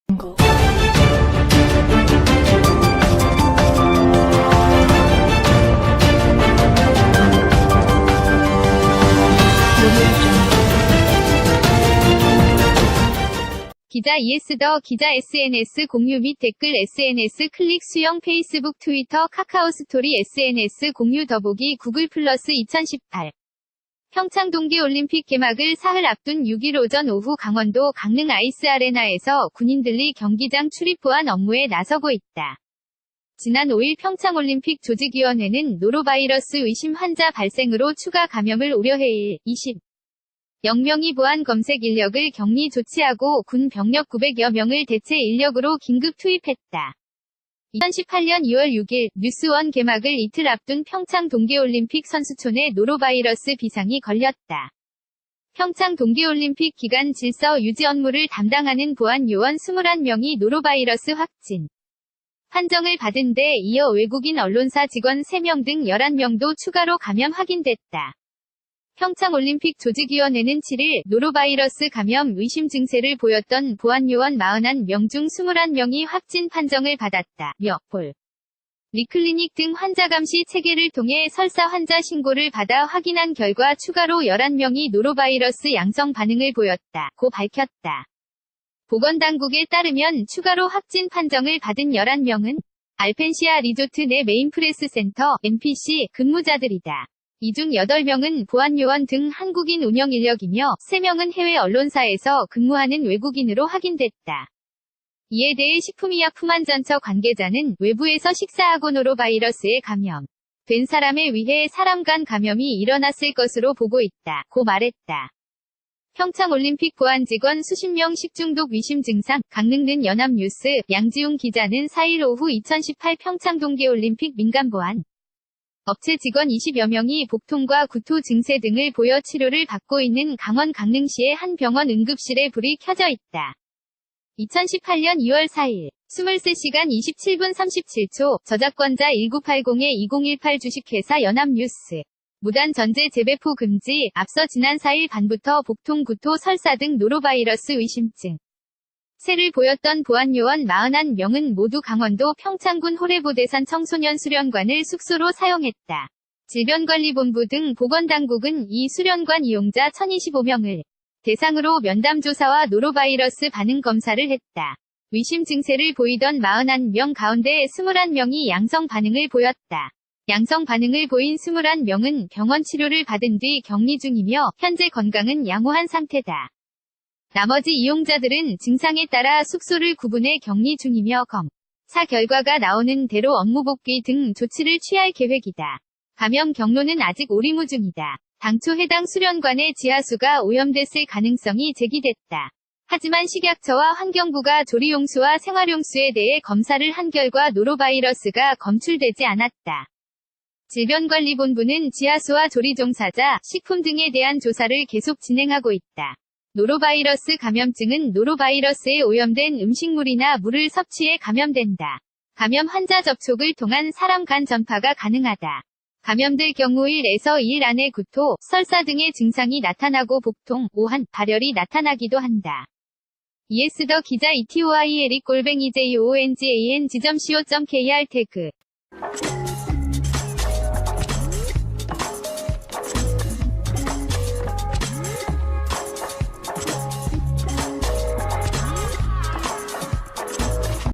기자 더 기자 SNS 공유 및 댓글 SNS 클릭 수용 페이스북 트위터 카카오 스토리 SNS 공유 더보기 구글 플러스 2018 평창 동계올림픽 개막을 사흘 앞둔 6일 오전 오후 강원도 강릉 아이스 아레나에서 군인들이 경기장 출입보안 업무에 나서고 있다. 지난 5일 평창올림픽 조직위원회는 노로바이러스 의심 환자 발생으로 추가 감염을 우려해 0명이 보안 검색 인력을 격리 조치하고 군 병력 900여 명을 대체 인력으로 긴급 투입했다. 2018년 2월 6일 뉴스원 개막을 이틀 앞둔 평창 동계올림픽 선수촌에 노로바이러스 비상이 걸렸다. 평창 동계올림픽 기간 질서 유지 업무를 담당하는 보안 요원 21명이 노로바이러스 확진 판정을 받은 데 이어 외국인 언론사 직원 3명 등 11명도 추가로 감염 확인됐다. 평창올림픽 조직위원회는 7일 노로바이러스 감염 의심 증세를 보였던 보안요원 41명 중 21명이 확진 판정을 받았다며 리클리닉 등 환자 감시 체계를 통해 설사 환자 신고를 받아 확인한 결과 추가로 11명이 노로바이러스 양성 반응을 보였다고 밝혔다. 보건당국에 따르면 추가로 확진 판정을 받은 11명은 알펜시아 리조트 내 메인프레스 센터 MPC 근무자들이다. 이 중 8명은 보안요원 등 한국인 운영 인력이며 3명은 해외 언론사에서 근무하는 외국인으로 확인됐다. 이에 대해 식품의약품안전처 관계자는 외부에서 식사하고 노로바이러스에 감염된 사람에 의해 사람 간 감염이 일어났을 것으로 보고 있다고 말했다. 평창올림픽 보안직원 수십 명 식중독 의심 증상, 강릉는 연합뉴스 양지웅 기자는 4일 오후 2018 평창 동계올림픽 민간보안 업체 직원 20여 명이 복통과 구토 증세 등을 보여 치료를 받고 있는 강원 강릉시의 한 병원 응급실에 불이 켜져 있다. 2018년 2월 4일 23시간 27분 37초 저작권자 1980-2018 주식회사 연합뉴스 무단 전제 재배포 금지 앞서 지난 4일 반부터 복통 구토 설사 등 노로바이러스 의심증 세를 보였던 보안요원 41명은 모두 강원도 평창군 호래보대산 청소년 수련관을 숙소로 사용했다. 질병관리본부 등 보건당국은 이 수련관 이용자 1025명을 대상으로 면담조사와 노로바이러스 반응 검사를 했다. 의심 증세를 보이던 41명 가운데 21명이 양성 반응을 보였다. 양성 반응을 보인 21명은 병원 치료를 받은 뒤 격리 중이며 현재 건강은 양호한 상태다. 나머지 이용자들은 증상에 따라 숙소를 구분해 격리 중이며 검사 결과가 나오는 대로 업무 복귀 등 조치를 취할 계획이다. 감염 경로는 아직 오리무중이다. 당초 해당 수련관의 지하수가 오염됐을 가능성이 제기됐다. 하지만 식약처와 환경부가 조리용수와 생활용수에 대해 검사를 한 결과 노로바이러스가 검출되지 않았다. 질병관리본부는 지하수와 조리종사자, 식품 등에 대한 조사를 계속 진행하고 있다. 노로바이러스 감염증은 노로바이러스에 오염된 음식물이나 물을 섭취해 감염된다. 감염 환자 접촉을 통한 사람 간 전파가 가능하다. 감염될 경우 1에서 2일 안에 구토, 설사 등의 증상이 나타나고 복통, 오한, 발열이 나타나기도 한다. 더 기자 ETOIERIC@jongan.co.kr 태그